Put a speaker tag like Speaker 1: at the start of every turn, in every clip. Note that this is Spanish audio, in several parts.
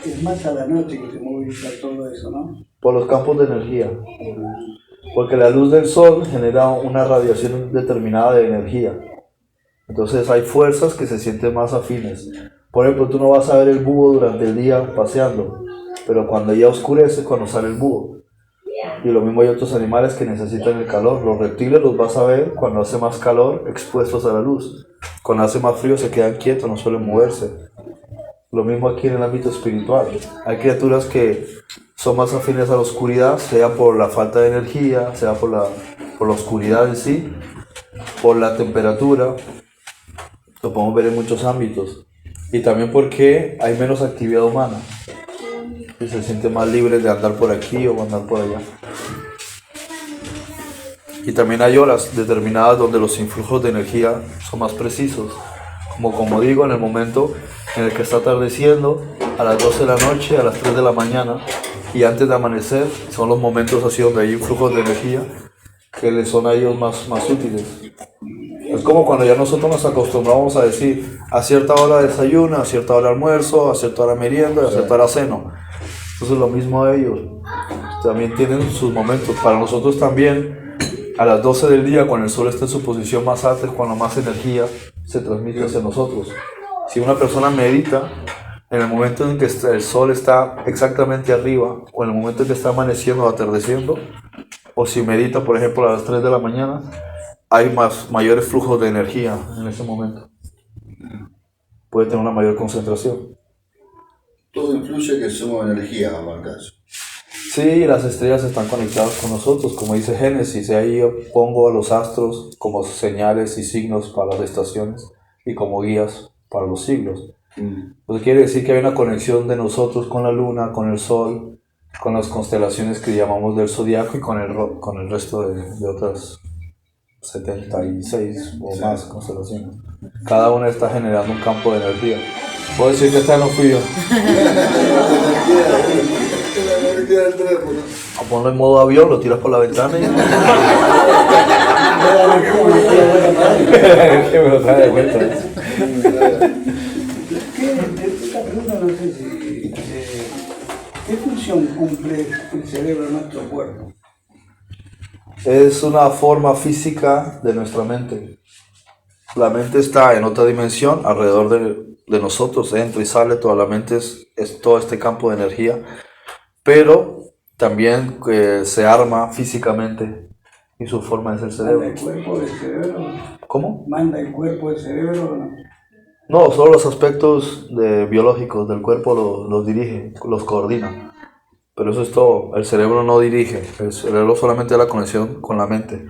Speaker 1: Es más a la noche que se moviliza todo eso, ¿no?
Speaker 2: Por los campos de energía. Porque la luz del sol genera una radiación determinada de energía. Entonces hay fuerzas que se sienten más afines. Por ejemplo, tú no vas a ver el búho durante el día paseando, pero cuando ya oscurece es cuando sale el búho. Y lo mismo hay otros animales que necesitan el calor. Los reptiles los vas a ver cuando hace más calor expuestos a la luz. Cuando hace más frío se quedan quietos, no suelen moverse. Lo mismo aquí en el ámbito espiritual. Hay criaturas que son más afines a la oscuridad, sea por la falta de energía, sea por la oscuridad en sí, por la temperatura. Lo podemos ver en muchos ámbitos. Y también porque hay menos actividad humana. Y se sienten más libres de andar por aquí o andar por allá. Y también hay horas determinadas donde los influjos de energía son más precisos. Como digo, en el momento en el que está atardeciendo, a las 12 de la noche, a las 3 de la mañana y antes de amanecer, son los momentos así donde hay influjos de energía que les son a ellos más útiles. Es como cuando ya nosotros nos acostumbramos a decir a cierta hora desayuno, a cierta hora almuerzo, a cierta hora merienda y a cierta hora ceno. Entonces lo mismo a ellos. También tienen sus momentos. Para nosotros también, a las 12 del día, cuando el sol está en su posición más alta, es cuando más energía se transmite hacia nosotros. Si una persona medita, en el momento en que el sol está exactamente arriba, o en el momento en que está amaneciendo o atardeciendo, o si medita, por ejemplo, a las 3 de la mañana, hay mayores flujos de energía en ese momento. Puede tener una mayor concentración.
Speaker 3: Todo influye que somos energía, ¿acaso?
Speaker 2: Sí, las estrellas están conectadas con nosotros, como dice Génesis, y ahí pongo a los astros como señales y signos para las estaciones y como guías para los siglos. Pues quiere decir que hay una conexión de nosotros con la luna, con el sol, con las constelaciones que llamamos del zodiaco y con el resto de otras 76 o más constelaciones. Cada una está generando un campo de energía. Puedo decir que esta no fui yo. A ponerlo en modo avión, lo tiras por la ventana y... que me lo trae de vuelta.
Speaker 1: Esta pregunta no sé si... ¿Qué función cumple el cerebro en nuestro cuerpo?
Speaker 2: Es una forma física de nuestra mente. La mente está en otra dimensión, alrededor de nosotros, entra y sale, toda la mente es todo este campo de energía, pero también se arma físicamente y su forma es el cerebro.
Speaker 1: ¿Manda el cuerpo del cerebro?
Speaker 2: ¿Cómo?
Speaker 1: ¿Manda el cuerpo del cerebro o no?
Speaker 2: No, solo los aspectos biológicos del cuerpo los dirige, los coordina. Pero eso es todo, el cerebro no dirige, el cerebro solamente da la conexión con la mente.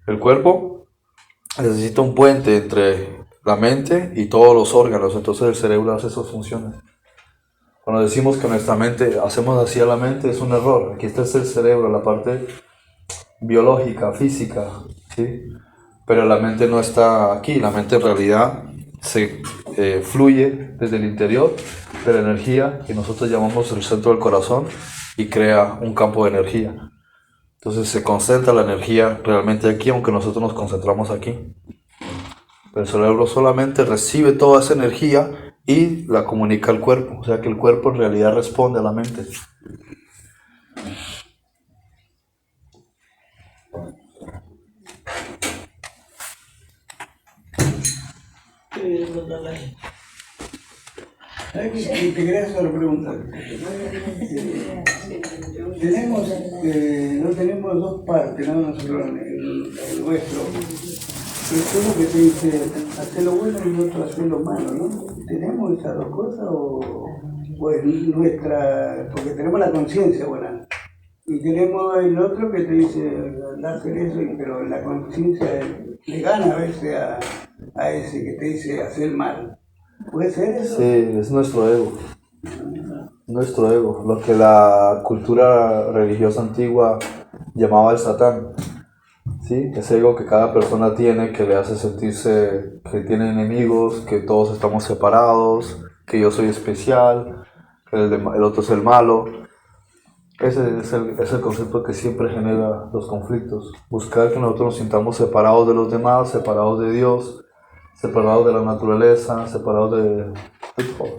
Speaker 2: El cuerpo necesita un puente entre la mente y todos los órganos, entonces el cerebro hace esas funciones. Cuando decimos que nuestra mente, hacemos así a la mente, es un error. Aquí está el cerebro, la parte biológica, física, ¿sí? Pero la mente no está aquí, la mente en realidad se fluye desde el interior de la energía que nosotros llamamos el centro del corazón y crea un campo de energía. Entonces se concentra la energía realmente aquí, aunque nosotros nos concentramos aquí. El cerebro solamente recibe toda esa energía y la comunica al cuerpo, o sea que el cuerpo en realidad responde a la mente.
Speaker 1: Te quería hacer una pregunta. No tenemos dos partes, ¿no? Nosotros el nuestro. Es uno que te dice, hacer lo bueno y el otro hacer lo malo, ¿no? ¿Tenemos esas dos cosas o es nuestra, porque tenemos la conciencia buena? Y tenemos el otro que te dice, anda a hacer eso, pero la conciencia le gana a veces a ese que te dice hacer el mal. ¿Puede ser eso?
Speaker 2: Sí, es nuestro ego. Nuestro ego, lo que la cultura religiosa antigua llamaba el Satán. ¿Sí? Ese ego que cada persona tiene, que le hace sentirse que tiene enemigos, que todos estamos separados, que yo soy especial, que el otro es el malo. Ese es el concepto que siempre genera los conflictos. Buscar que nosotros nos sintamos separados de los demás, separados de Dios, separados de la naturaleza, separados de todo.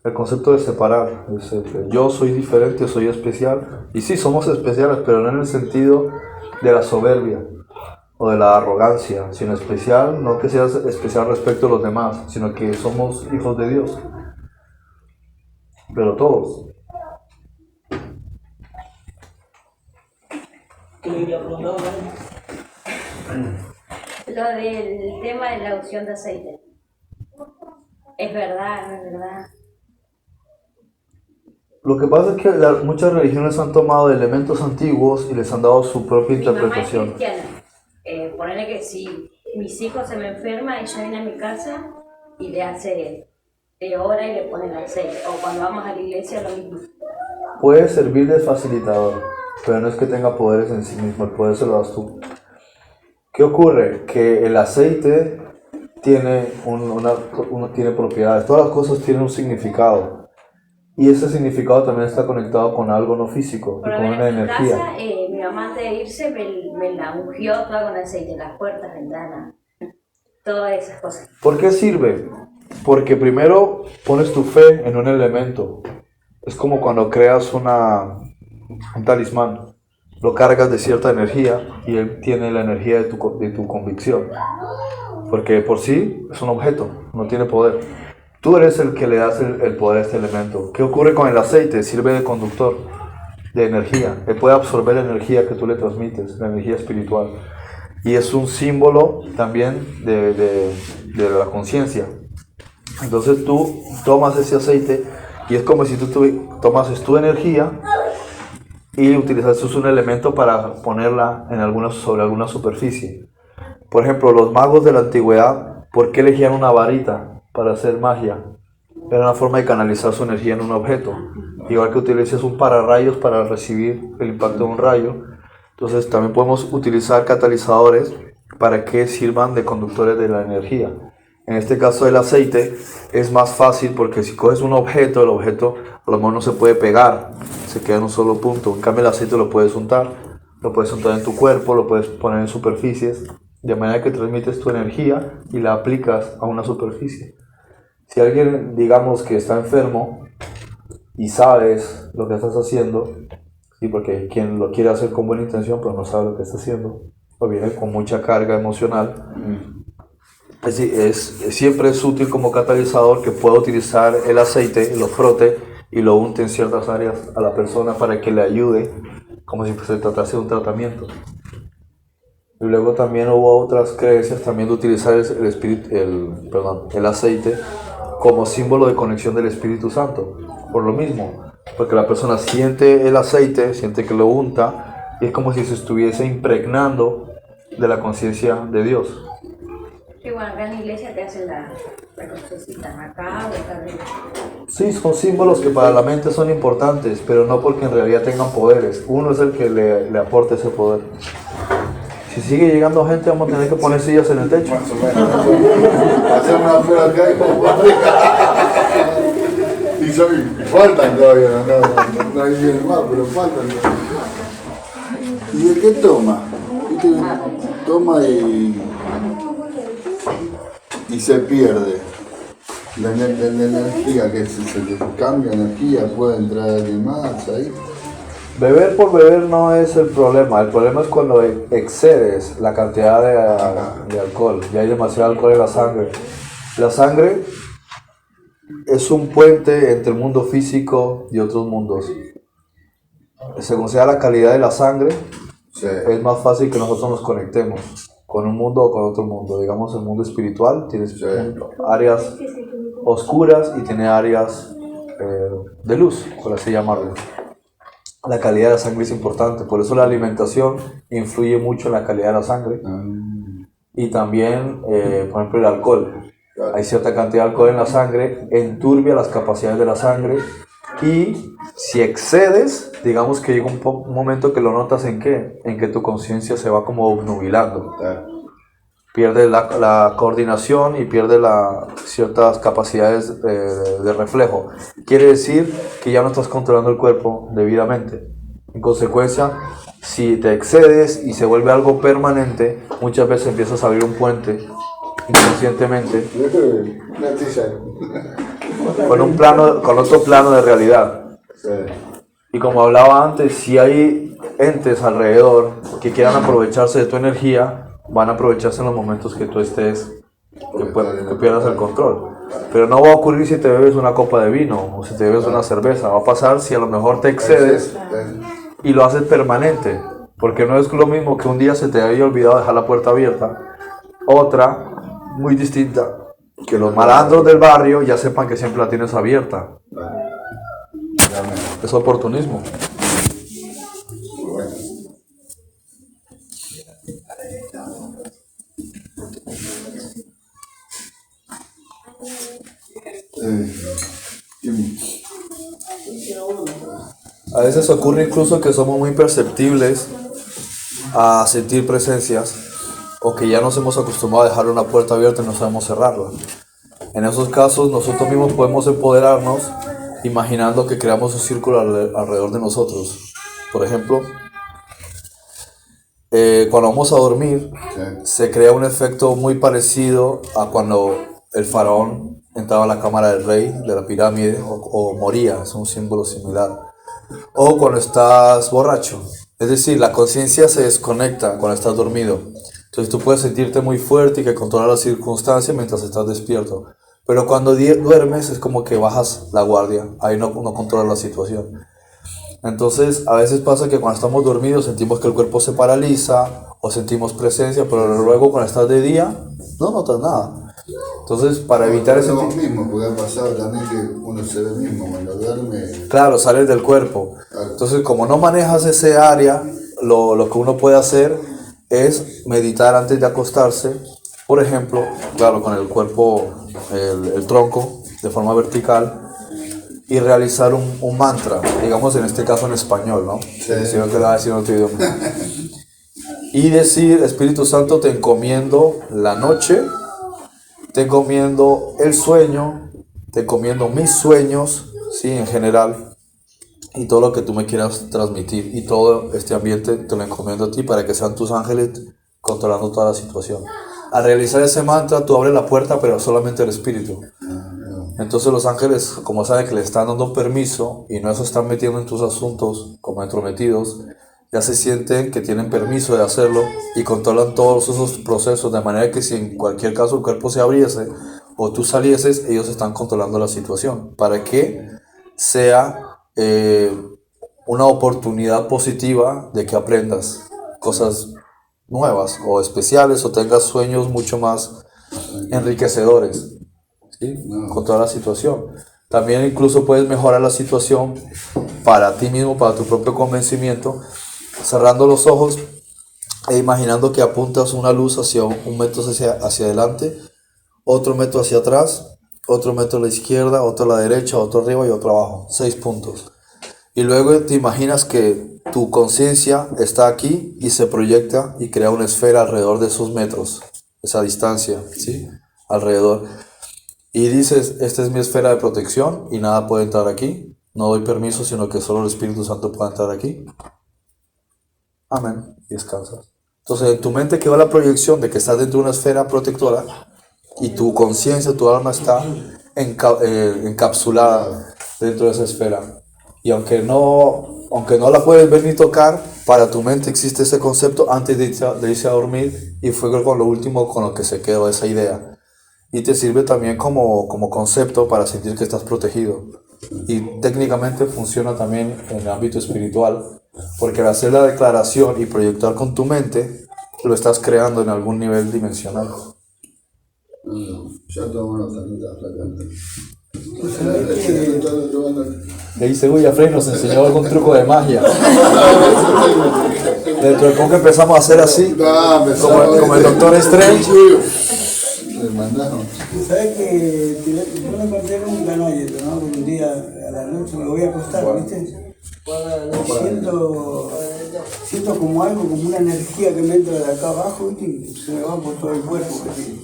Speaker 2: el concepto de separar. Es el que yo soy diferente, soy especial. Y sí, somos especiales, pero no en el sentido de la soberbia o de la arrogancia, sino especial, no que seas especial respecto a los demás, sino que somos hijos de Dios. Pero todos.
Speaker 4: Lo del tema de la unción de aceite. ¿Es verdad, no es verdad?
Speaker 2: Lo que pasa es que muchas religiones han tomado elementos antiguos y les han dado su propia
Speaker 4: Mi mamá es
Speaker 2: interpretación.
Speaker 4: cristiana. Ponele que si mis hijos se me enferman, ella viene a mi casa y le ora y le pone el aceite. O cuando vamos a la iglesia, lo mismo.
Speaker 2: Puede servir de facilitador, pero no es que tenga poderes en sí mismo, el poder se lo das tú. ¿Qué ocurre? Que el aceite tiene, tiene propiedades, todas las cosas tienen un significado. Y ese significado también está conectado con algo no físico,
Speaker 4: Por lo
Speaker 2: con
Speaker 4: menos
Speaker 2: una
Speaker 4: en mi
Speaker 2: energía.
Speaker 4: casa, mi mamá antes de irse me la ungió toda con aceite, las puertas, ventanas, todas esas cosas.
Speaker 2: ¿Por qué sirve? Porque primero pones tu fe en un elemento. Es como cuando creas un talismán. Lo cargas de cierta energía y él tiene la energía de tu convicción. Porque por sí es un objeto, no tiene poder. Tú eres el que le das el poder a este elemento. ¿Qué ocurre con el aceite? Sirve de conductor, de energía. Él puede absorber la energía que tú le transmites, la energía espiritual. Y es un símbolo también de la conciencia. Entonces tú tomas ese aceite y es como si tú tomases tu energía y utilizases un elemento para ponerla sobre alguna superficie. Por ejemplo, los magos de la antigüedad, ¿por qué elegían una varita para hacer magia? Era una forma de canalizar su energía en un objeto. Igual que utilizas un pararrayos para recibir el impacto de un rayo. Entonces también podemos utilizar catalizadores para que sirvan de conductores de la energía. En este caso el aceite es más fácil porque si coges un objeto, el objeto a lo mejor no se puede pegar, se queda en un solo punto. En cambio el aceite lo puedes untar en tu cuerpo, lo puedes poner en superficies, de manera que transmites tu energía y la aplicas a una superficie. Si alguien, digamos que está enfermo y sabes lo que estás haciendo, sí, porque quien lo quiere hacer con buena intención pero no sabe lo que está haciendo, o viene con mucha carga emocional, siempre es útil como catalizador que pueda utilizar el aceite, lo frote y lo unte en ciertas áreas a la persona para que le ayude, como si se tratase de un tratamiento. Y luego también hubo otras creencias también de utilizar el aceite como símbolo de conexión del Espíritu Santo, por lo mismo, porque la persona siente el aceite, siente que lo unta y es como si se estuviese impregnando de la conciencia de Dios.
Speaker 4: Sí, bueno, acá en la iglesia te hacen la crucecita acá o acá arriba.
Speaker 2: Sí, son símbolos que para la mente son importantes, pero no porque en realidad tengan poderes. Uno es el que le aporta ese poder. Si sigue llegando gente, vamos a tener que poner sillas en el techo.
Speaker 3: Más o menos. Hacer una flor acá y como y faltan todavía, no hay bien más, pero faltan. ¿Y el qué toma? ¿Viste? Toma y se pierde. La energía, que se cambia energía, puede entrar alguien más ahí.
Speaker 2: Beber por beber no es el problema es cuando excedes la cantidad de alcohol, ya hay demasiado alcohol en la sangre. La sangre es un puente entre el mundo físico y otros mundos. Según sea la calidad de la sangre,
Speaker 3: Sí.
Speaker 2: es más fácil que nosotros nos conectemos con un mundo o con otro mundo. Digamos, el mundo espiritual tiene áreas oscuras y tiene áreas de luz, por así llamarlo. La calidad de la sangre es importante, por eso la alimentación influye mucho en la calidad de la sangre. Y también, por ejemplo, el alcohol. Hay cierta cantidad de alcohol en la sangre, enturbia las capacidades de la sangre y si excedes, digamos que llega un momento que lo notas en que tu conciencia se va como obnubilando. Pierde la coordinación y pierde ciertas capacidades de reflejo. Quiere decir que ya no estás controlando el cuerpo debidamente. En consecuencia, si te excedes y se vuelve algo permanente, muchas veces empiezas a abrir un puente inconscientemente. con otro plano de realidad.
Speaker 3: Sí.
Speaker 2: Y como hablaba antes, si hay entes alrededor que quieran aprovecharse de tu energía, van a aprovecharse en los momentos que tú estés, que pierdas el control. Pero no va a ocurrir si te bebes una copa de vino o si te bebes una cerveza. Va a pasar si a lo mejor te excedes y lo haces permanente. Porque no es lo mismo que un día se te haya olvidado dejar la puerta abierta. Otra, muy distinta, que los malandros del barrio ya sepan que siempre la tienes abierta. Es oportunismo.
Speaker 3: Bueno.
Speaker 2: A veces ocurre incluso que somos muy perceptibles a sentir presencias o que ya nos hemos acostumbrado a dejar una puerta abierta y no sabemos cerrarla. En esos casos nosotros mismos podemos empoderarnos imaginando que creamos un círculo alrededor de nosotros. Por ejemplo, cuando vamos a dormir, se crea un efecto muy parecido a cuando el faraón entraba a la cámara del rey de la pirámide o moría, es un símbolo similar. O cuando estás borracho, es decir, la conciencia se desconecta cuando estás dormido. Entonces tú puedes sentirte muy fuerte y que controlar las circunstancias mientras estás despierto. Pero cuando duermes es como que bajas la guardia, ahí no controlas la situación. Entonces a veces pasa que cuando estamos dormidos sentimos que el cuerpo se paraliza o sentimos presencia, pero luego cuando estás de día no notas nada. Entonces para evitar ese tipo...
Speaker 3: mismo, porque ha pasado también que uno se ve mismo cuando duerme.
Speaker 2: Claro, sales del cuerpo. Entonces como no manejas ese área, lo que uno puede hacer es meditar antes de acostarse. Por ejemplo, claro, con el cuerpo, el tronco de forma vertical, y realizar un mantra, digamos en este caso en español, ¿no?
Speaker 3: Sí.
Speaker 2: Si no te lo va a decir en otro idioma. Y decir, Espíritu Santo, te encomiendo la noche, te encomiendo el sueño, te encomiendo mis sueños, ¿sí? En general, y todo lo que tú me quieras transmitir, y todo este ambiente te lo encomiendo a ti para que sean tus ángeles controlando toda la situación. Al realizar ese mantra, tú abres la puerta, pero solamente el espíritu. Entonces los ángeles, como saben que le están dando permiso y no se están metiendo en tus asuntos como entrometidos, ya se sienten que tienen permiso de hacerlo y controlan todos esos procesos, de manera que si en cualquier caso el cuerpo se abriese o tú salieses, ellos están controlando la situación para que sea una oportunidad positiva de que aprendas cosas nuevas o especiales o tengas sueños mucho más enriquecedores, ¿sí? Con toda la situación. También incluso puedes mejorar la situación para ti mismo, para tu propio convencimiento, cerrando los ojos e imaginando que apuntas una luz hacia un metro hacia adelante, otro metro hacia atrás, otro metro a la izquierda, otro a la derecha, otro arriba y otro abajo. 6 puntos. Y luego te imaginas que tu conciencia está aquí y se proyecta y crea una esfera alrededor de esos metros, esa distancia, ¿sí? Alrededor. Y dices, esta es mi esfera de protección y nada puede entrar aquí. No doy permiso, sino que solo el Espíritu Santo puede entrar aquí. Amén. Y descansas. Entonces en tu mente quedó la proyección de que estás dentro de una esfera protectora y tu conciencia, tu alma está encapsulada dentro de esa esfera. Y aunque no la puedes ver ni tocar, para tu mente existe ese concepto antes de irse a dormir, y fue con lo último con lo que se quedó esa idea. Y te sirve también como concepto para sentir que estás protegido. Y técnicamente funciona también en el ámbito espiritual, porque al hacer la declaración y proyectar con tu mente, lo estás creando en algún nivel dimensional.
Speaker 3: Ya tomo una tanita flacante.
Speaker 2: Le dice, uy, Frey nos enseñó algún truco de magia. Dentro de poco empezamos a hacer así, como el Doctor Strange.
Speaker 1: ¿Sabes que yo me conté nunca, no, ¿no? Un día a la noche me voy a acostar, ¿viste? Siento como algo, como una energía que me entra de acá abajo, ¿viste? Y se me va por todo el cuerpo, ¿viste?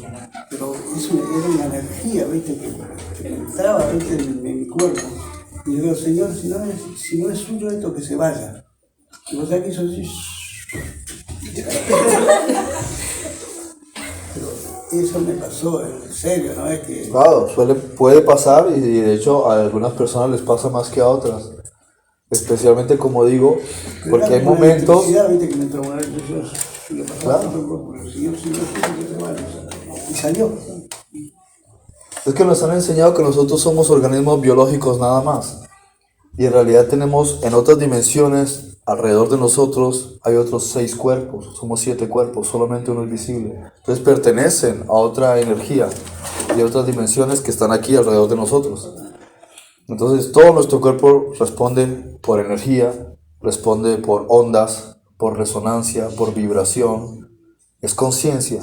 Speaker 1: Pero era una energía, ¿viste? Que entraba, ¿viste? En mi cuerpo. Y yo digo, Señor, si no es suyo esto, que se vaya. Y vos sabés que hizo así. eso me pasó, en serio, ¿no? Es que
Speaker 2: Claro, puede pasar y de hecho a algunas personas les pasa más que a otras. Especialmente como digo, porque hay momentos...
Speaker 1: Viste que me entró una electricidad, y le pasaba
Speaker 2: Claro.
Speaker 1: por el cuerpo, pero si yo se va, y salió.
Speaker 2: Es que nos han enseñado que nosotros somos organismos biológicos nada más. Y en realidad tenemos en otras dimensiones, alrededor de nosotros, hay otros 6 cuerpos. Somos 7 cuerpos, solamente uno es visible. Entonces pertenecen a otra energía y a otras dimensiones que están aquí alrededor de nosotros. Entonces todo nuestro cuerpo responde por energía, responde por ondas, por resonancia, por vibración. Es conciencia.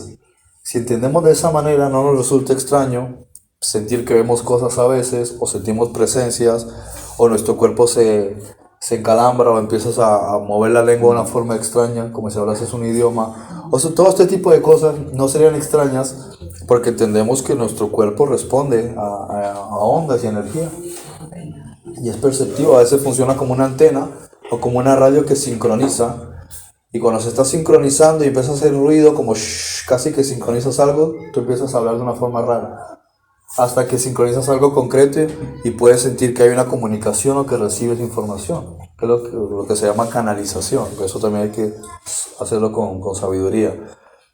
Speaker 2: Si entendemos de esa manera, no nos resulta extraño sentir que vemos cosas a veces, o sentimos presencias, o nuestro cuerpo se encalambra, o empiezas a mover la lengua de una forma extraña, como si hablases un idioma. O sea, todo este tipo de cosas no serían extrañas porque entendemos que nuestro cuerpo responde a ondas y energía. Y es perceptivo, a veces funciona como una antena o como una radio que sincroniza. Y cuando se está sincronizando y empieza a hacer ruido, como casi que sincronizas algo, tú empiezas a hablar de una forma rara. Hasta que sincronizas algo concreto y puedes sentir que hay una comunicación o que recibes información, que es lo que se llama canalización. Eso también hay que hacerlo con sabiduría.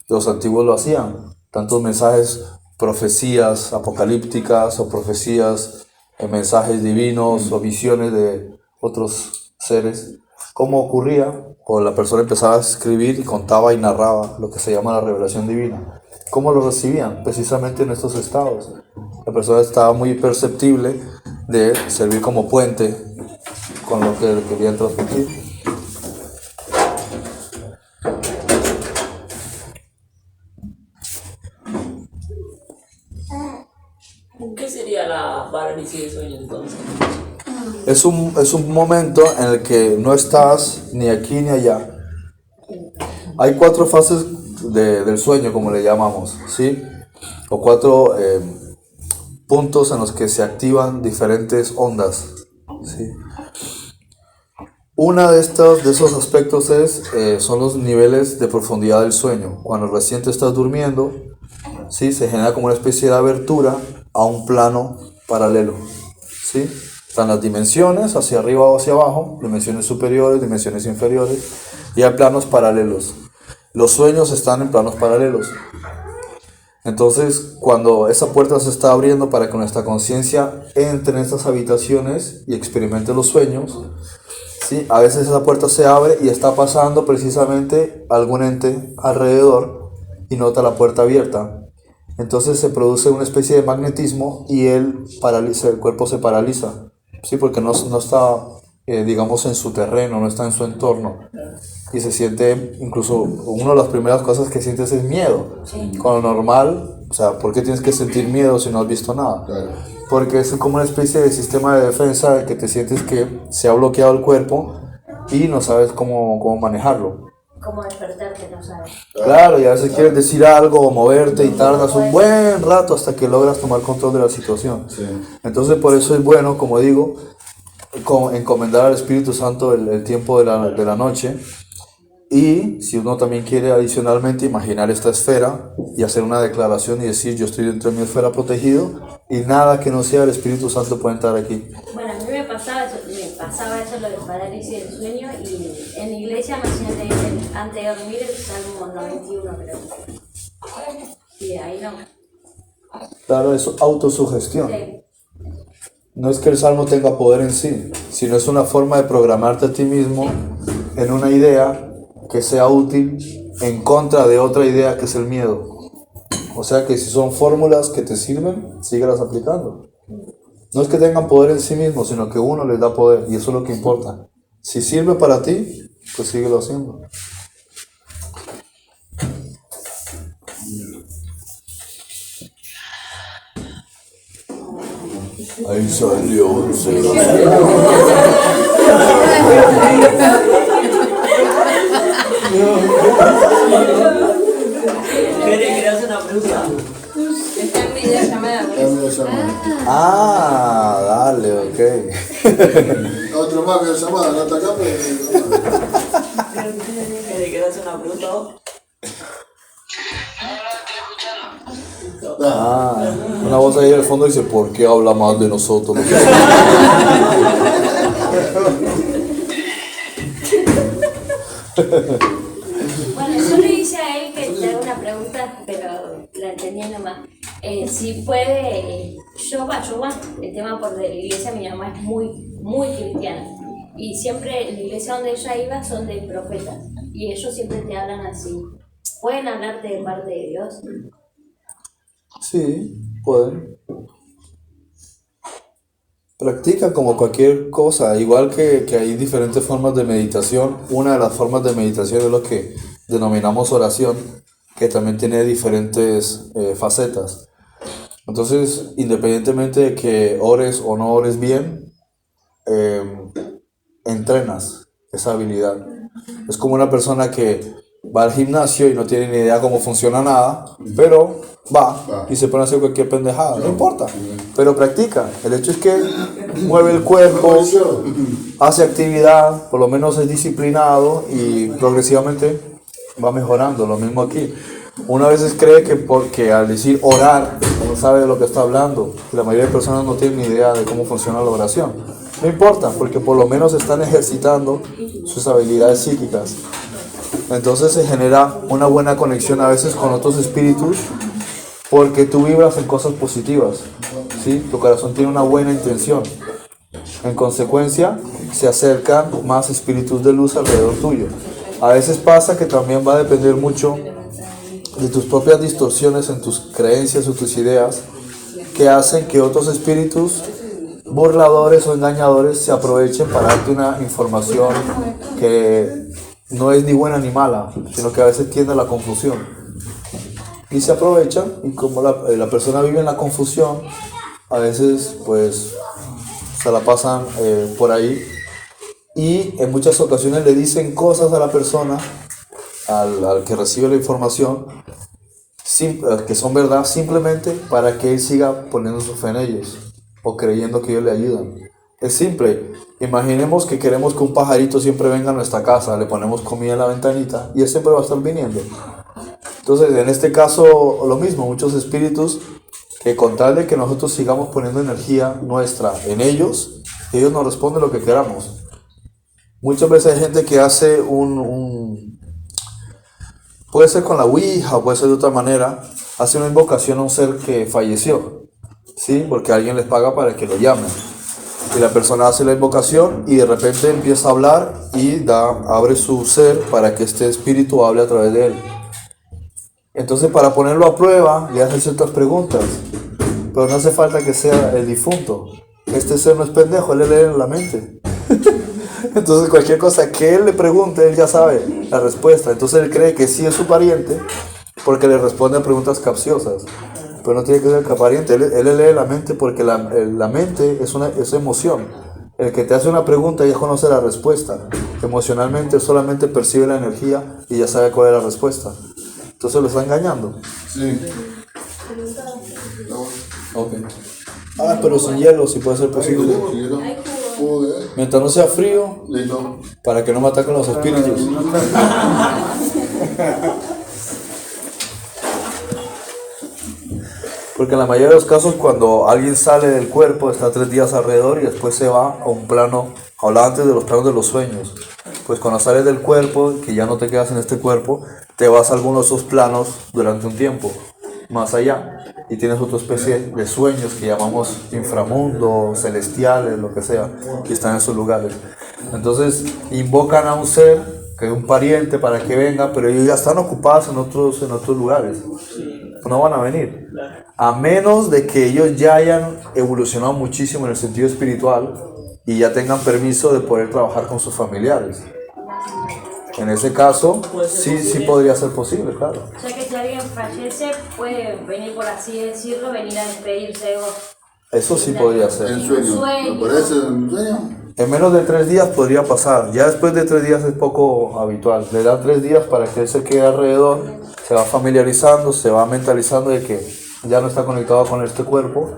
Speaker 2: Los antiguos lo hacían, tantos mensajes, profecías apocalípticas o profecías, mensajes divinos o visiones de otros seres. ¿Cómo ocurría? O la persona empezaba a escribir y contaba y narraba lo que se llama la revelación divina. ¿Cómo lo recibían? Precisamente en estos estados. La persona estaba muy perceptible de servir como puente con lo que querían transmitir.
Speaker 5: ¿Qué sería la parálisis de sueño entonces?
Speaker 2: Es un momento en el que no estás ni aquí ni allá. Hay 4 fases del sueño, como le llamamos, ¿sí? O 4 puntos en los que se activan diferentes ondas, ¿sí? Una de esos aspectos son los niveles de profundidad del sueño. Cuando recién te estás durmiendo, ¿sí? Se genera como una especie de abertura a un plano paralelo, ¿sí? Están las dimensiones, hacia arriba o hacia abajo, dimensiones superiores, dimensiones inferiores, y hay planos paralelos. Los sueños están en planos paralelos. Entonces, cuando esa puerta se está abriendo para que nuestra conciencia entre en estas habitaciones y experimente los sueños, ¿sí? A veces esa puerta se abre y está pasando precisamente algún ente alrededor y nota la puerta abierta. Entonces se produce una especie de magnetismo y el cuerpo se paraliza, ¿sí? Porque no está, digamos, en su terreno, no está en su entorno. Y se siente, incluso, una de las primeras cosas que sientes es miedo. Con lo normal, o sea, ¿por qué tienes que sentir miedo si no has visto nada?
Speaker 3: Claro.
Speaker 2: Porque es como una especie de sistema de defensa de que te sientes que se ha bloqueado el cuerpo y no sabes cómo manejarlo.
Speaker 4: Como despertarte, no sabes.
Speaker 2: Claro, y a veces quieres decir algo o moverte y tardas un buen rato hasta que logras tomar control de la situación.
Speaker 3: Sí.
Speaker 2: Entonces por eso es bueno, como digo, encomendar al Espíritu Santo el tiempo de la noche. Y si uno también quiere adicionalmente imaginar esta esfera y hacer una declaración y decir yo estoy dentro de mi esfera protegido y nada que no sea el Espíritu Santo puede entrar aquí.
Speaker 4: Bueno, a mí me pasaba eso lo de parálisis del sueño, y en la iglesia me hacían leer antes de dormir el Salmo 91, creo. Y de ahí no.
Speaker 2: Claro, es autosugestión.
Speaker 4: Sí.
Speaker 2: No es que el salmo tenga poder en sí, sino es una forma de programarte a ti mismo en una idea que sea útil en contra de otra idea que es el miedo. O sea que si son fórmulas que te sirven, síguelas aplicando. No es que tengan poder en sí mismos, sino que uno les da poder, y eso es lo que importa. Si sirve para ti, pues síguelo haciendo. Ahí salió un
Speaker 5: ¿Quería hacer una pregunta?
Speaker 6: Está en videollamada.
Speaker 2: Ah, dale, ok.
Speaker 3: Otro más que llamada, no está acá, pero...
Speaker 5: ¿Quería hacer una pregunta vos?
Speaker 2: Una voz ahí al fondo dice, ¿por qué habla más de nosotros?
Speaker 4: Bueno, yo le hice a él que te haga una pregunta, pero la entendí nomás. Si puede, yo el tema por de la iglesia, mi mamá es muy cristiana. Y siempre en la iglesia donde ella iba son de profetas. Y ellos siempre te hablan así. ¿Pueden hablarte de parte de Dios?
Speaker 2: Sí, pueden. Practica como cualquier cosa, igual que hay diferentes formas de meditación. Una de las formas de meditación es lo que denominamos oración, que también tiene diferentes facetas. Entonces, independientemente de que ores o no ores bien, entrenas esa habilidad. Es como una persona que va al gimnasio y no tiene ni idea cómo funciona nada, pero va y se pone a hacer cualquier pendejada, no importa, pero practica. El hecho es que mueve el cuerpo, hace actividad, por lo menos es disciplinado y progresivamente va mejorando. Lo mismo aquí. Uno a veces cree que porque al decir orar no sabe de lo que está hablando, y la mayoría de personas no tienen ni idea de cómo funciona la oración. No importa, porque por lo menos están ejercitando sus habilidades psíquicas. Entonces se genera una buena conexión a veces con otros espíritus, porque tú vibras en cosas positivas, ¿sí? Tu corazón tiene una buena intención. En consecuencia, se acercan más espíritus de luz alrededor tuyo. A veces pasa que también va a depender mucho de tus propias distorsiones en tus creencias o tus ideas, que hacen que otros espíritus burladores o engañadores se aprovechen para darte una información que no es ni buena ni mala, sino que a veces tiende a la confusión. Y se aprovechan, y como la persona vive en la confusión, a veces pues se la pasan por ahí, y en muchas ocasiones le dicen cosas a la persona, al que recibe la información, que son verdad, simplemente para que él siga poniendo su fe en ellos o creyendo que ellos le ayudan. Es simple. Imaginemos que queremos que un pajarito siempre venga a nuestra casa, le ponemos comida en la ventanita y él siempre va a estar viniendo. Entonces, en este caso, lo mismo, muchos espíritus que con tal de que nosotros sigamos poniendo energía nuestra en ellos, ellos nos responden lo que queramos. Muchas veces hay gente que hace puede ser con la Ouija o puede ser de otra manera, hace una invocación a un ser que falleció, ¿sí? Porque alguien les paga para que lo llamen. Y la persona hace la invocación y de repente empieza a hablar y abre su ser para que este espíritu hable a través de él. Entonces, para ponerlo a prueba, le hacen ciertas preguntas, pero no hace falta que sea el difunto. Este ser no es pendejo, él le lee en la mente. Entonces, cualquier cosa que él le pregunte, él ya sabe la respuesta. Entonces, él cree que sí es su pariente porque le responde a preguntas capciosas. Pero no tiene que ser pariente, él le lee la mente porque la mente es emoción. El que te hace una pregunta ya conoce la respuesta. Emocionalmente solamente percibe la energía y ya sabe cuál es la respuesta. Entonces lo está engañando.
Speaker 3: Sí.
Speaker 2: Ok. Pero sin hielo, si puede ser posible. Mientras no sea frío,
Speaker 3: Listo.
Speaker 2: para que no me ataquen los espíritus. Porque en la mayoría de los casos, cuando alguien sale del cuerpo, está 3 días alrededor y después se va a un plano, hablaba antes de los planos de los sueños. Pues cuando sales del cuerpo, que ya no te quedas en este cuerpo, te vas a alguno de esos planos durante un tiempo, más allá. Y tienes otra especie de sueños que llamamos inframundo, celestiales, lo que sea, que están en esos lugares. Entonces invocan a un ser, que es un pariente, para que venga, pero ellos ya están ocupados en otros lugares. No van a venir. A menos de que ellos ya hayan evolucionado muchísimo en el sentido espiritual y ya tengan permiso de poder trabajar con sus familiares. En ese caso, sí podría ser posible, claro.
Speaker 4: O sea que si alguien fallece, puede venir, por así decirlo, venir a despedirse o...
Speaker 2: Eso sí podría ser.
Speaker 3: En sueño. ¿Me parece en sueño?
Speaker 2: En menos de 3 días podría pasar. Ya después de 3 días es poco habitual. Le dan 3 días para que él se quede alrededor, se va familiarizando, se va mentalizando de que ya no está conectado con este cuerpo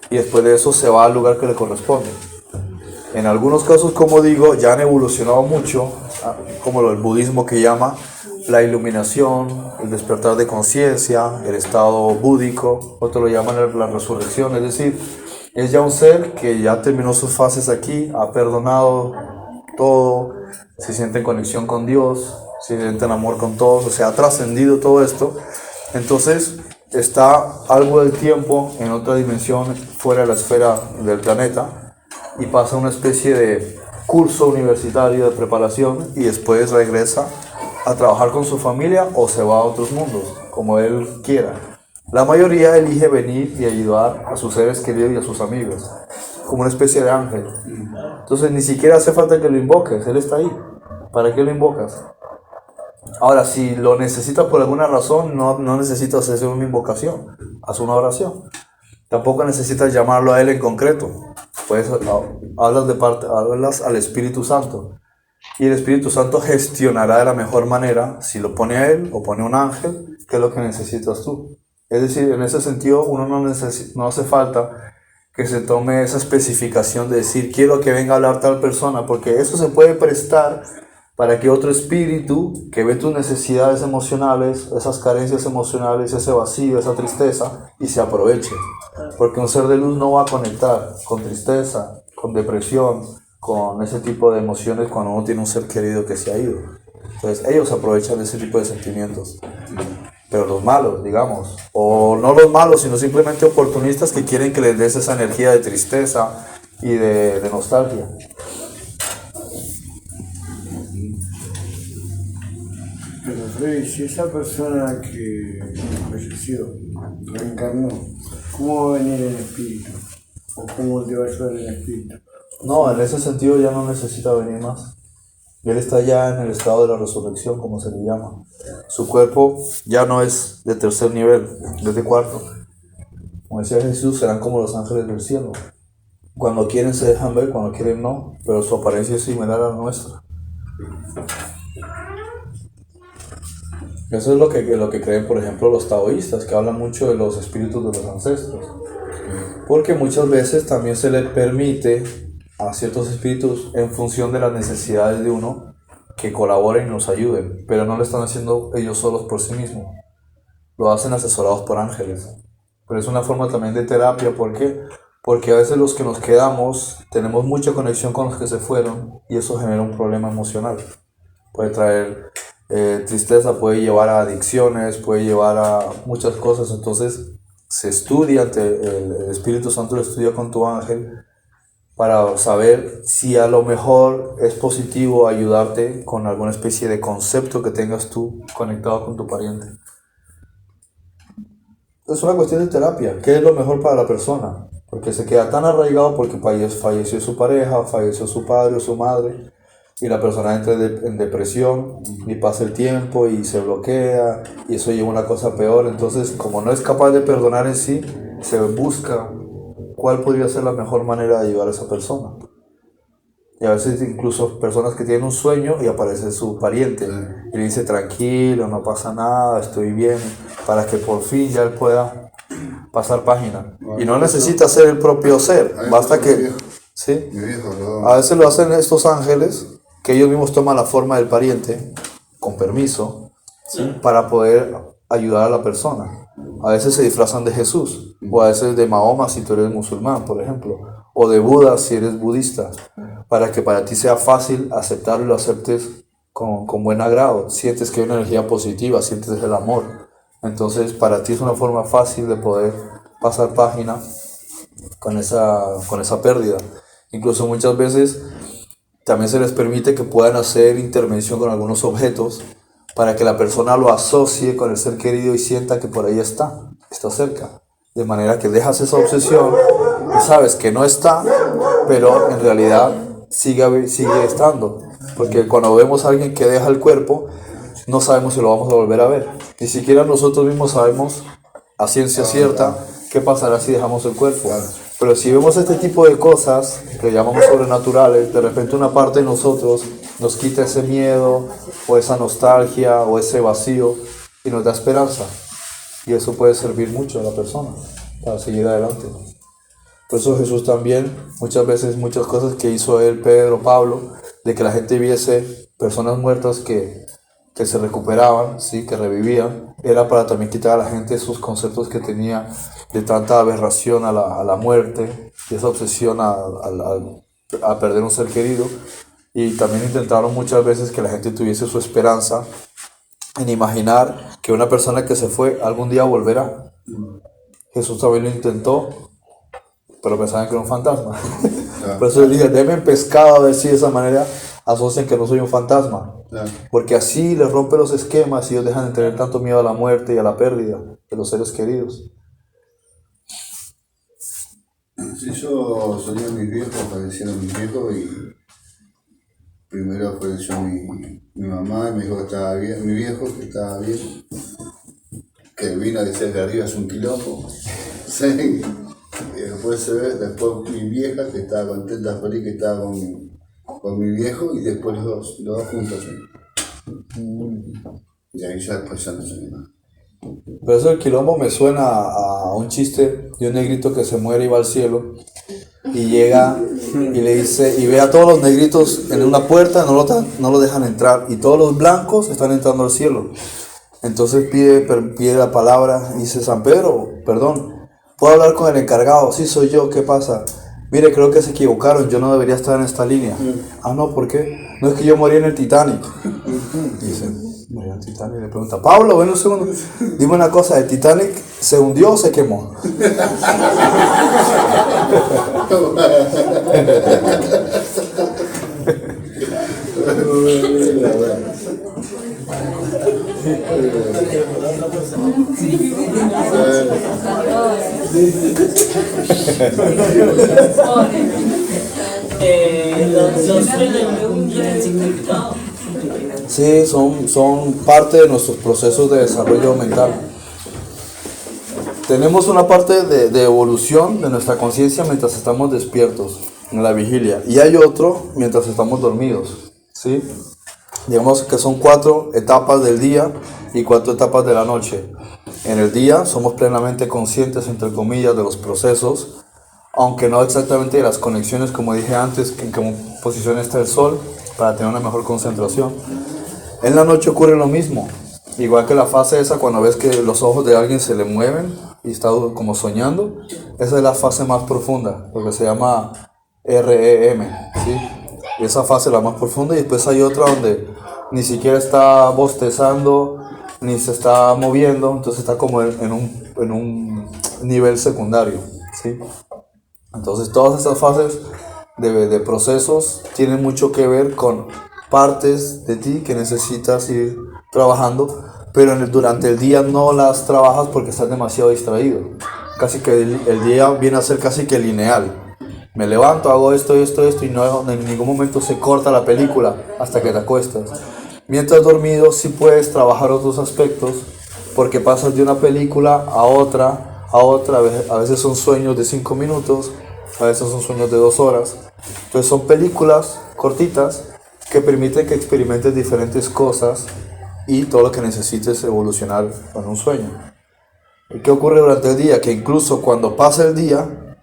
Speaker 2: y después de eso se va al lugar que le corresponde. En algunos casos, como digo, ya han evolucionado mucho, como el budismo que llama, la iluminación, el despertar de conciencia, el estado búdico, otros lo llaman la resurrección, es decir, es ya un ser que ya terminó sus fases aquí, ha perdonado todo, se siente en conexión con Dios, se siente en amor con todos, o sea, ha trascendido todo esto. Entonces está algo del tiempo en otra dimensión fuera de la esfera del planeta y pasa una especie de curso universitario de preparación y después regresa a trabajar con su familia o se va a otros mundos, como él quiera. La mayoría elige venir y ayudar a sus seres queridos y a sus amigos, como una especie de ángel. Entonces ni siquiera hace falta que lo invoques, él está ahí. ¿Para qué lo invocas? Ahora, si lo necesitas por alguna razón, no necesitas hacer una invocación, haz una oración. Tampoco necesitas llamarlo a él en concreto. Pues hablas al Espíritu Santo. Y el Espíritu Santo gestionará de la mejor manera si lo pone a él o pone un ángel, qué es lo que necesitas tú. Es decir, en ese sentido, uno no hace falta que se tome esa especificación de decir, quiero que venga a hablar tal persona, porque eso se puede prestar para que otro espíritu que ve tus necesidades emocionales, esas carencias emocionales, ese vacío, esa tristeza, y se aproveche. Porque un ser de luz no va a conectar con tristeza, con depresión, con ese tipo de emociones cuando uno tiene un ser querido que se ha ido. Entonces ellos aprovechan ese tipo de sentimientos. Pero los malos, digamos, o no los malos, sino simplemente oportunistas que quieren que les des esa energía de tristeza y de nostalgia.
Speaker 3: Pero Freddy, si esa persona que falleció reencarnó, ¿cómo va a venir el espíritu? ¿O cómo te va a ayudar el espíritu?
Speaker 2: No, en ese sentido ya no necesita venir más. Él está ya en el estado de la resurrección, como se le llama. Su cuerpo ya no es de tercer nivel, es de cuarto. Como decía Jesús, serán como los ángeles del cielo. Cuando quieren se dejan ver, cuando quieren no, pero su apariencia es similar a la nuestra. Eso es lo que creen, por ejemplo, los taoístas, que hablan mucho de los espíritus de los ancestros. Porque muchas veces también se le permite a ciertos espíritus, en función de las necesidades de uno, que colaboren y nos ayuden, pero no lo están haciendo ellos solos por sí mismos. Lo hacen asesorados por ángeles. Pero es una forma también de terapia. ¿Por qué? Porque a veces los que nos quedamos tenemos mucha conexión con los que se fueron y eso genera un problema emocional. Puede traer tristeza, puede llevar a adicciones, puede llevar a muchas cosas. Entonces se estudia, el Espíritu Santo lo estudia con tu ángel para saber si a lo mejor es positivo ayudarte con alguna especie de concepto que tengas tú conectado con tu pariente. Es una cuestión de terapia. ¿Qué es lo mejor para la persona? Porque se queda tan arraigado porque falleció su pareja, falleció su padre o su madre, y la persona entra en depresión y pasa el tiempo y se bloquea y eso lleva a una cosa peor. Entonces, como no es capaz de perdonar en sí, se busca cuál podría ser la mejor manera de ayudar a esa persona. Y a veces incluso personas que tienen un sueño y aparece su pariente y le dice tranquilo, no pasa nada, estoy bien, para que por fin ya él pueda pasar página. Y no necesita ser el propio ser, basta que... ¿sí? A veces lo hacen estos ángeles, que ellos mismos toman la forma del pariente, con permiso, ¿sí? Para poder ayudar a la persona. A veces se disfrazan de Jesús, o a veces de Mahoma si tú eres musulmán, por ejemplo, o de Buda si eres budista, para que para ti sea fácil aceptarlo y lo aceptes con buen agrado. Sientes que hay una energía positiva, sientes el amor. Entonces para ti es una forma fácil de poder pasar página con esa pérdida. Incluso muchas veces también se les permite que puedan hacer intervención con algunos objetos para que la persona lo asocie con el ser querido y sienta que por ahí está cerca. De manera que dejas esa obsesión y sabes que no está, pero en realidad sigue estando. Porque cuando vemos a alguien que deja el cuerpo, no sabemos si lo vamos a volver a ver. Ni siquiera nosotros mismos sabemos a ciencia cierta qué pasará si dejamos el cuerpo. Pero si vemos este tipo de cosas que llamamos sobrenaturales, de repente una parte de nosotros nos quita ese miedo o esa nostalgia o ese vacío y nos da esperanza. Y eso puede servir mucho a la persona para seguir adelante. Por eso Jesús también, muchas veces, muchas cosas que hizo él, Pedro, Pablo, de que la gente viese personas muertas que que se recuperaban, ¿sí? Que revivían, era para también quitar a la gente esos conceptos que tenía de tanta aberración a la muerte, y esa obsesión a perder un ser querido. Y también intentaron muchas veces que la gente tuviese su esperanza en imaginar que una persona que se fue algún día volverá. Jesús también lo intentó, pero pensaban que era un fantasma. Por eso le dije, denme pescado, a ver si de esa manera asocian que no soy un fantasma. Porque así les rompe los esquemas y ellos dejan de tener tanto miedo a la muerte y a la pérdida de los seres queridos.
Speaker 7: Sí, yo soñé a mis viejos, fallecieron mis viejos y primero falleció mi mamá y me dijo que estaba bien, mi viejo que estaba bien, que vino a decir que arriba es un quilombo. Sí. Y después se ve, después mi vieja que estaba contenta, feliz que estaba con mi viejo y después los dos juntos. Y ahí ya después ya no soñé más.
Speaker 2: Pero eso del quilombo me suena a un chiste de un negrito que se muere y va al cielo y llega y le dice, y ve a todos los negritos en una puerta, no lo dejan entrar, y todos los blancos están entrando al cielo. Entonces pide la palabra y dice, San Pedro, perdón, ¿puedo hablar con el encargado? Sí, soy yo, ¿qué pasa? Mire, creo que se equivocaron, yo no debería estar en esta línea. Ah, no, ¿por qué? No, es que yo morí en el Titanic. Dice, morí en el Titanic. Le pregunta, Pablo, ven un segundo, dime una cosa, ¿el Titanic se hundió o se quemó?
Speaker 5: Los sueños tienen significado.
Speaker 2: Sí, son parte de nuestros procesos de desarrollo mental. Tenemos una parte de evolución de nuestra conciencia mientras estamos despiertos, en la vigilia. Y hay otro mientras estamos dormidos, ¿sí? Digamos que son 4 etapas del día y 4 etapas de la noche. En el día somos plenamente conscientes, entre comillas, de los procesos, aunque no exactamente de las conexiones, como dije antes, en qué posición está el sol, para tener una mejor concentración. En la noche ocurre lo mismo, igual que la fase esa cuando ves que los ojos de alguien se le mueven y está como soñando. Esa es la fase más profunda, porque se llama REM, ¿sí? Y esa fase es la más profunda, y después hay otra donde ni siquiera está bostezando ni se está moviendo, entonces está como en un nivel secundario, ¿sí? Entonces todas esas fases de procesos tienen mucho que ver con partes de ti que necesitas ir trabajando, pero durante el día no las trabajas porque estás demasiado distraído. Casi que el día viene a ser casi que lineal. Me levanto, hago esto, y no en ningún momento se corta la película hasta que te acuestas. Mientras dormido sí puedes trabajar otros aspectos, porque pasas de una película a otra, a veces son sueños de 5 minutos, a veces son sueños de 2 horas. Entonces son películas cortitas que permiten que experimentes diferentes cosas y todo lo que necesites evolucionar en un sueño. ¿Y qué ocurre durante el día? Que incluso cuando pasa el día,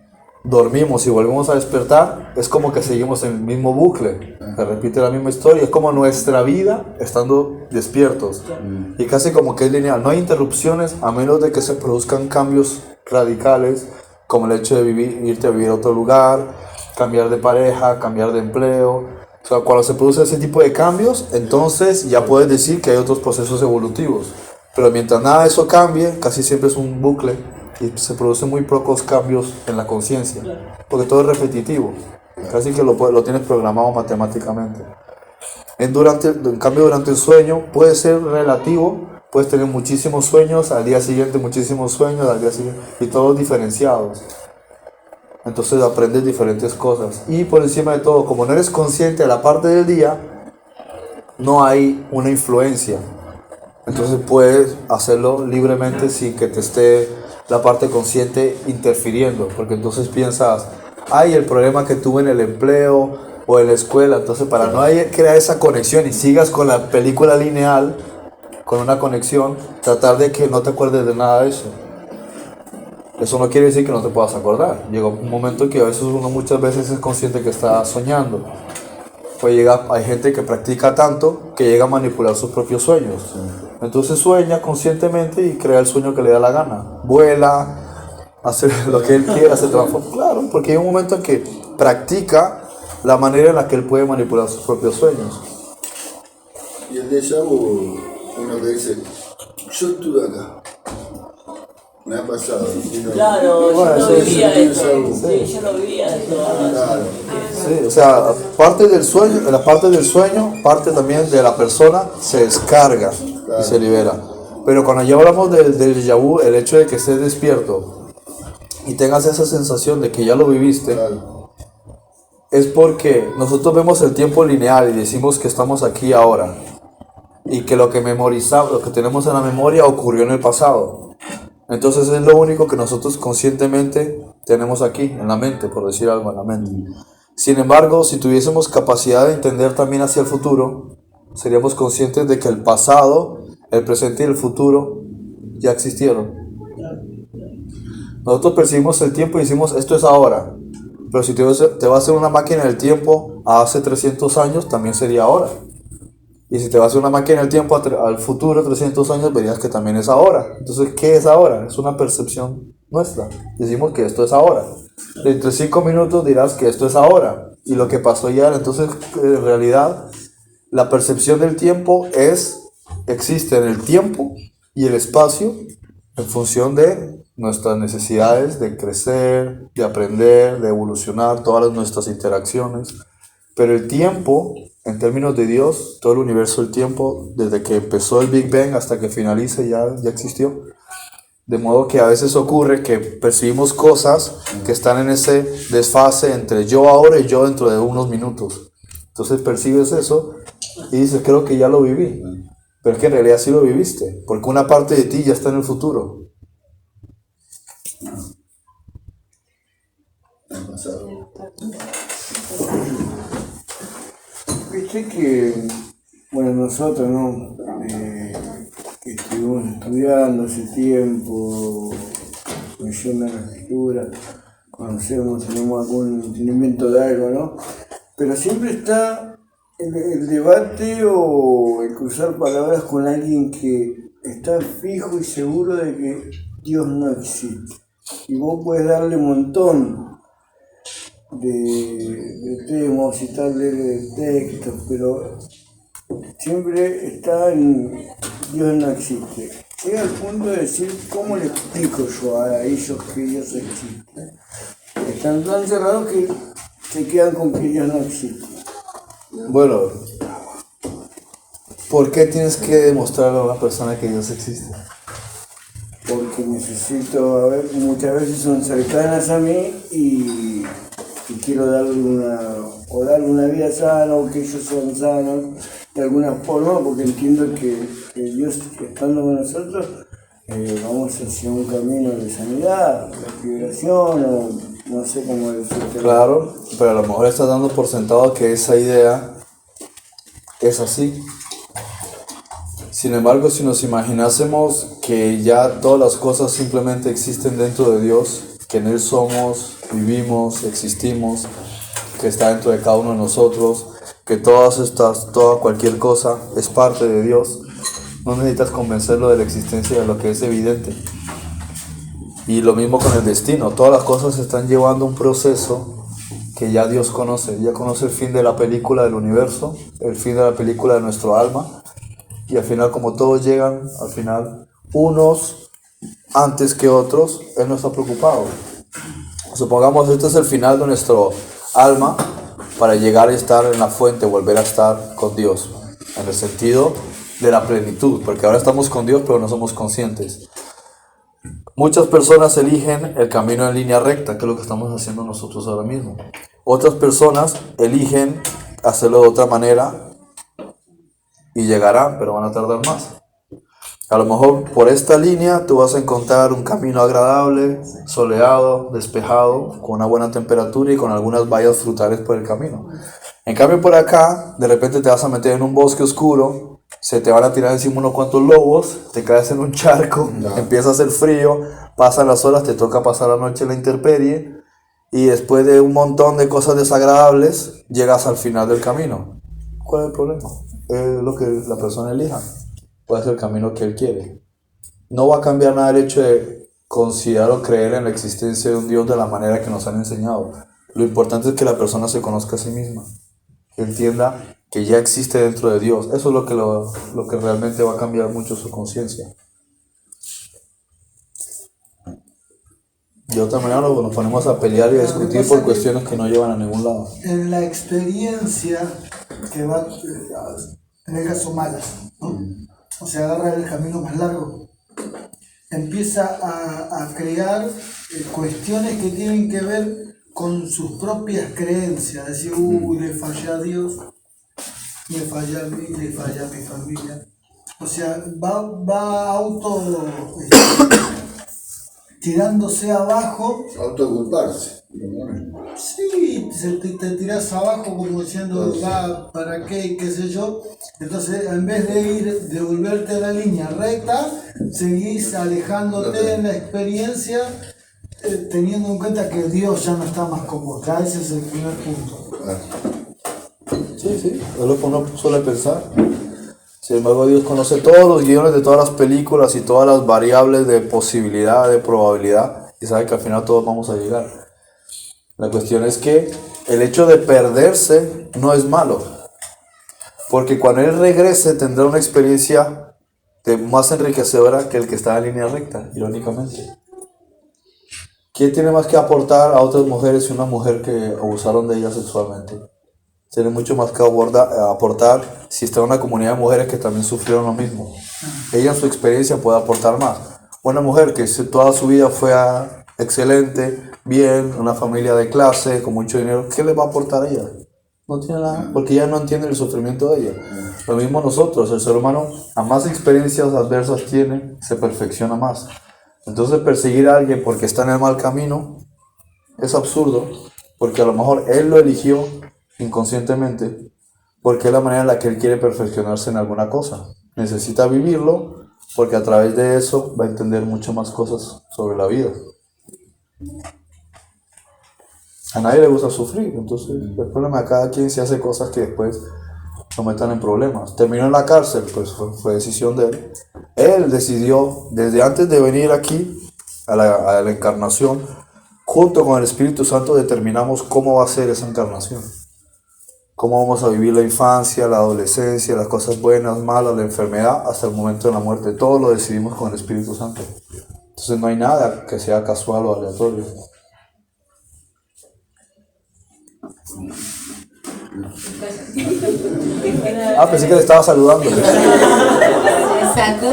Speaker 2: dormimos y volvemos a despertar, es como que seguimos en el mismo bucle, se repite la misma historia, es como nuestra vida estando despiertos, y casi como que es lineal, no hay interrupciones a menos de que se produzcan cambios radicales, como el hecho de irte a vivir a otro lugar, cambiar de pareja, cambiar de empleo. O sea, cuando se produce ese tipo de cambios, entonces ya puedes decir que hay otros procesos evolutivos, pero mientras nada de eso cambie, casi siempre es un bucle, y se producen muy pocos cambios en la conciencia, porque todo es repetitivo, casi que lo tienes programado matemáticamente. En cambio, durante el sueño puede ser relativo, puedes tener muchísimos sueños, al día siguiente muchísimos sueños, al día siguiente, y todos diferenciados. Entonces aprendes diferentes cosas, y por encima de todo, como no eres consciente de la parte del día, no hay una influencia. Entonces puedes hacerlo libremente sin que te esté la parte consciente interfiriendo, porque entonces piensas, ay, el problema que tuve en el empleo o en la escuela, entonces para no crear esa conexión y sigas con la película lineal, con una conexión, tratar de que no te acuerdes de nada de eso. Eso no quiere decir que no te puedas acordar. Llega un momento que a veces uno muchas veces es consciente que está soñando, hay gente que practica tanto que llega a manipular sus propios sueños. Entonces sueña conscientemente y crea el sueño que le da la gana. Vuela, hace lo que él quiera, se transforma. Claro, porque hay un momento en que practica la manera en la que él puede manipular sus propios sueños.
Speaker 7: Y el déjà vu, uno que dice, yo estuve acá. Me ha pasado.
Speaker 5: Claro,
Speaker 2: Bueno,
Speaker 5: yo
Speaker 2: sí,
Speaker 5: lo vivía
Speaker 7: sí,
Speaker 5: esto.
Speaker 7: sí.
Speaker 5: Sí, yo lo vivía esto.
Speaker 7: Claro.
Speaker 2: Sí, o sea, parte del sueño, la parte del sueño, parte también de la persona se descarga y se libera. Pero cuando ya hablamos del déjà vu, el hecho de que estés despierto y tengas esa sensación de que ya lo viviste,
Speaker 7: Claro.
Speaker 2: es porque nosotros vemos el tiempo lineal y decimos que estamos aquí ahora y que lo que memorizamos, lo que tenemos en la memoria ocurrió en el pasado. Entonces es lo único que nosotros conscientemente tenemos aquí, en la mente, por decir algo, en la mente. Sin embargo, si tuviésemos capacidad de entender también hacia el futuro, seríamos conscientes de que el pasado, el presente y el futuro ya existieron. Nosotros percibimos el tiempo y decimos, esto es ahora. Pero si te va a hacer una máquina del tiempo a hace 300 años, también sería ahora. Y si te vas a hacer una máquina del tiempo al futuro, 300 años, verías que también es ahora. Entonces, ¿qué es ahora? Es una percepción nuestra. Decimos que esto es ahora. Dentro de 5 minutos dirás que esto es ahora. Y lo que pasó ya, entonces, en realidad, la percepción del tiempo existe en el tiempo y el espacio en función de nuestras necesidades de crecer, de aprender, de evolucionar, todas nuestras interacciones. Pero el tiempo, en términos de Dios, todo el universo, el tiempo, desde que empezó el Big Bang hasta que finalice, ya existió. De modo que a veces ocurre que percibimos cosas que están en ese desfase entre yo ahora y yo dentro de unos minutos. Entonces percibes eso y dices, creo que ya lo viví. Pero es que en realidad sí lo viviste, porque una parte de ti ya está en el futuro.
Speaker 7: Me ha pasado.
Speaker 3: Viste que, bueno, nosotros, ¿no? Que estuvimos estudiando hace tiempo, leyendo la escritura, conocemos, tenemos algún entendimiento de algo, ¿no? Pero siempre está el debate o el cruzar palabras con alguien que está fijo y seguro de que Dios no existe. Y vos podés darle un montón de temas y tal de textos, pero siempre está en Dios no existe. Llega al punto de decir, ¿cómo le explico yo a ellos que Dios existe? Están tan cerrados que se quedan con que Dios no existe.
Speaker 2: Bueno, ¿por qué tienes que demostrarle a una persona que Dios existe?
Speaker 3: Porque necesito, a ver, muchas veces son cercanas a mí y quiero darle una vida sana o que ellos sean sanos de alguna forma, porque entiendo que Dios estando con nosotros vamos hacia un camino de sanidad, de liberación o no sé cómo decirlo.
Speaker 2: Claro, pero a lo mejor estás dando por sentado que esa idea es así. Sin embargo, si nos imaginásemos que ya todas las cosas simplemente existen dentro de Dios, que en Él somos, vivimos, existimos, que está dentro de cada uno de nosotros, que toda cualquier cosa es parte de Dios, no necesitas convencerlo de la existencia de lo que es evidente. Y lo mismo con el destino, todas las cosas están llevando un proceso que ya Dios conoce, ya conoce el fin de la película del universo, el fin de la película de nuestro alma, y al final, como todos llegan, al final, unos antes que otros, Él no está preocupado. Supongamos este es el final de nuestro alma para llegar a estar en la fuente, volver a estar con Dios, en el sentido de la plenitud, porque ahora estamos con Dios pero no somos conscientes. Muchas personas eligen el camino en línea recta, que es lo que estamos haciendo nosotros ahora mismo. Otras personas eligen hacerlo de otra manera y llegarán, pero van a tardar más. A lo mejor por esta línea tú vas a encontrar un camino agradable, soleado, despejado, con una buena temperatura y con algunas bayas frutales por el camino. En cambio por acá, de repente te vas a meter en un bosque oscuro, se te van a tirar encima unos cuantos lobos, te caes en un charco, empieza a hacer frío, pasan las horas, te toca pasar la noche en la intemperie y después de un montón de cosas desagradables llegas al final del camino. ¿Cuál es el problema? Es lo que la persona elija. Puede ser el camino que él quiere. No va a cambiar nada el hecho de considerar o creer en la existencia de un Dios de la manera que nos han enseñado. Lo importante es que la persona se conozca a sí misma, que entienda que ya existe dentro de Dios. Eso es lo que realmente va a cambiar mucho su conciencia. De otra manera nos ponemos a pelear y a discutir por cuestiones que no llevan a ningún lado.
Speaker 8: En la experiencia que va, en el caso malas, ¿no? O sea, agarra el camino más largo, empieza a crear cuestiones que tienen que ver con sus propias creencias, decir, le fallé a Dios, me fallé a mí, le fallé a mi familia. O sea, va tirándose abajo.
Speaker 7: Autoculparse.
Speaker 8: Sí, te tirás abajo como diciendo, ¿para qué? ¿Qué sé yo? Entonces, en vez de volverte a la línea recta, seguís alejándote en la experiencia, teniendo en cuenta que Dios ya no está más con vos. Ya ese es el primer punto.
Speaker 2: Sí, es lo que uno suele pensar. Sin embargo, Dios conoce todos los guiones de todas las películas y todas las variables de posibilidad, de probabilidad, y sabe que al final todos vamos a llegar. La cuestión es que el hecho de perderse no es malo, porque cuando Él regrese tendrá una experiencia más enriquecedora que el que está en línea recta, irónicamente. ¿Quién tiene más que aportar a otras mujeres que una mujer que abusaron de ella sexualmente? Tiene mucho más que aportar si está en una comunidad de mujeres que también sufrieron lo mismo. Ella en su experiencia puede aportar más. Una mujer que toda su vida fue excelente, bien, una familia de clase, con mucho dinero, ¿qué le va a aportar a ella? No tiene nada, porque ella no entiende el sufrimiento de ella. Lo mismo nosotros, el ser humano, a más experiencias adversas tiene, se perfecciona más. Entonces perseguir a alguien porque está en el mal camino es absurdo, porque a lo mejor él lo eligió inconscientemente, porque es la manera en la que él quiere perfeccionarse en alguna cosa. Necesita vivirlo, porque a través de eso va a entender mucho más cosas sobre la vida. A nadie le gusta sufrir, entonces el problema de cada quien se hace cosas que después lo metan en problemas. Terminó en la cárcel, pues fue decisión de él. Él decidió, desde antes de venir aquí, a la encarnación, junto con el Espíritu Santo determinamos cómo va a ser esa encarnación. Cómo vamos a vivir la infancia, la adolescencia, las cosas buenas, malas, la enfermedad, hasta el momento de la muerte. Todo lo decidimos con el Espíritu Santo. Entonces no hay nada que sea casual o aleatorio. Pensé que le estaba saludando.
Speaker 6: Sacó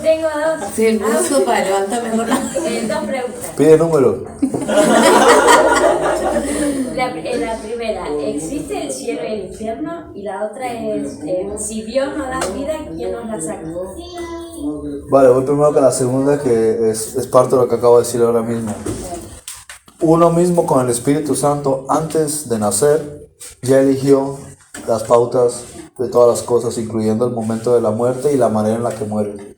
Speaker 4: Tengo dos.
Speaker 6: se puso para levantar mejor la...
Speaker 4: Dos preguntas.
Speaker 2: Pide número.
Speaker 4: La primera, ¿existe el cielo y el infierno? Y la otra es, si Dios nos da vida, ¿quién nos la saca?
Speaker 2: Vale, voy primero con la segunda, que es parte de lo que acabo de decir ahora mismo. Uno mismo con el Espíritu Santo, antes de nacer, ya eligió las pautas de todas las cosas, incluyendo el momento de la muerte y la manera en la que muere.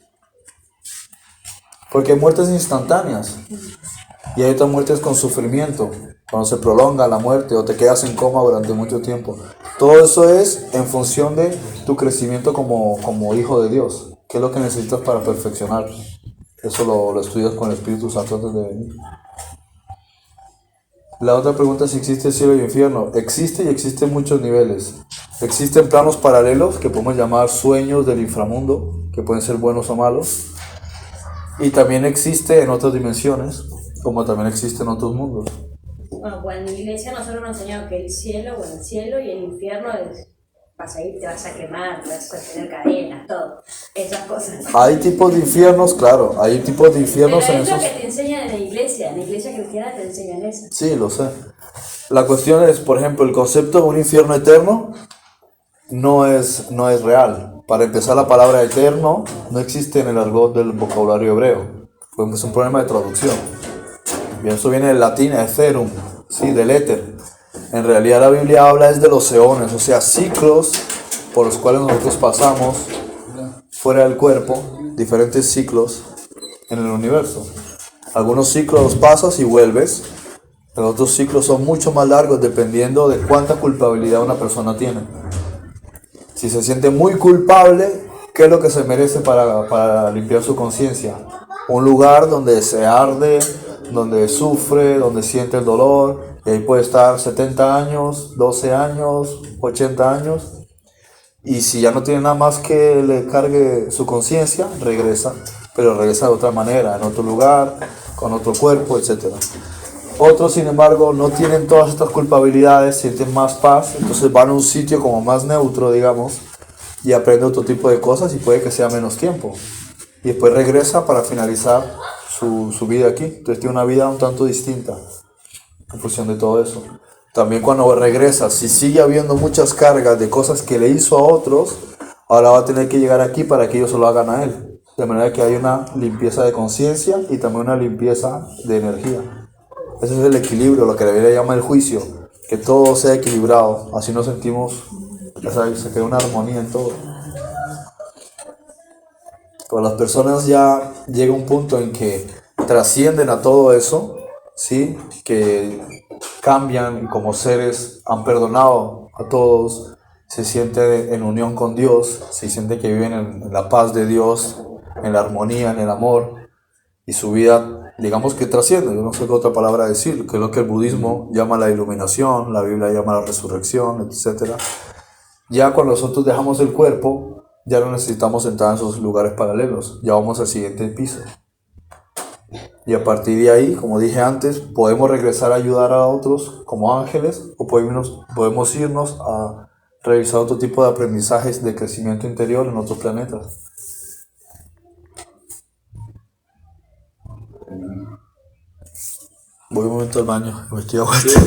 Speaker 2: Porque hay muertes instantáneas y hay otras muertes con sufrimiento, cuando se prolonga la muerte o te quedas en coma durante mucho tiempo. Todo eso es en función de tu crecimiento como hijo de Dios. ¿Qué es lo que necesitas para perfeccionarte? Eso lo estudias con el Espíritu Santo antes de venir. La otra pregunta es si existe el cielo y el infierno. Existe y existe en muchos niveles. Existen planos paralelos que podemos llamar sueños del inframundo, que pueden ser buenos o malos. Y también existe en otras dimensiones, como también existe en otros mundos.
Speaker 4: Bueno, pues en la iglesia nosotros nos enseñamos que el cielo y el infierno es, vas a ir, te vas a quemar, vas a tener cadenas, todo, esas cosas.
Speaker 2: Hay tipos de infiernos, claro, hay tipos de infiernos
Speaker 4: pero
Speaker 2: en
Speaker 4: es lo
Speaker 2: esos...
Speaker 4: que te enseñan en la iglesia cristiana te enseñan eso.
Speaker 2: Sí, lo sé. La cuestión es, por ejemplo, el concepto de un infierno eterno no es real. Para empezar, la palabra eterno no existe en el argot del vocabulario hebreo. Es un problema de traducción. Bien, eso viene del latín etherum, sí, del éter. En realidad la Biblia habla es de los eones, o sea, ciclos por los cuales nosotros pasamos fuera del cuerpo, diferentes ciclos en el universo. Algunos ciclos los pasas y vuelves, Los otros ciclos son mucho más largos dependiendo de cuánta culpabilidad una persona tiene. Si se siente muy culpable, ¿qué es lo que se merece para limpiar su conciencia? Un lugar donde se arde, donde sufre, donde siente el dolor, y ahí puede estar 70 años, 12 años, 80 años, y si ya no tiene nada más que le cargue su conciencia, regresa, pero regresa de otra manera, en otro lugar, con otro cuerpo, etc. Otros, sin embargo, no tienen todas estas culpabilidades, sienten más paz, entonces van a un sitio como más neutro, digamos, y aprende otro tipo de cosas y puede que sea menos tiempo. Y después regresa para finalizar su vida aquí. Entonces tiene una vida un tanto distinta en función de todo eso. También cuando regresa, si sigue habiendo muchas cargas de cosas que le hizo a otros, ahora va a tener que llegar aquí para que ellos se lo hagan a él. De manera que hay una limpieza de conciencia y también una limpieza de energía. Ese es el equilibrio, lo que debería llamar el juicio, que todo sea equilibrado, así nos sentimos, ya sabes, se crea una armonía en todo. Cuando las personas ya llega un punto en que trascienden a todo eso, ¿sí? Que cambian como seres, han perdonado a todos, se sienten en unión con Dios, se sienten que viven en la paz de Dios, en la armonía, en el amor, y su vida, digamos que trasciende, yo no sé qué otra palabra decir, que es lo que el budismo llama la iluminación, la Biblia llama la resurrección, etc. Ya cuando nosotros dejamos el cuerpo, ya no necesitamos entrar en esos lugares paralelos, ya vamos al siguiente piso. Y a partir de ahí, como dije antes, podemos regresar a ayudar a otros como ángeles o podemos irnos a realizar otro tipo de aprendizajes de crecimiento interior en otros planetas. Voy un momento al baño, me estoy aguantando.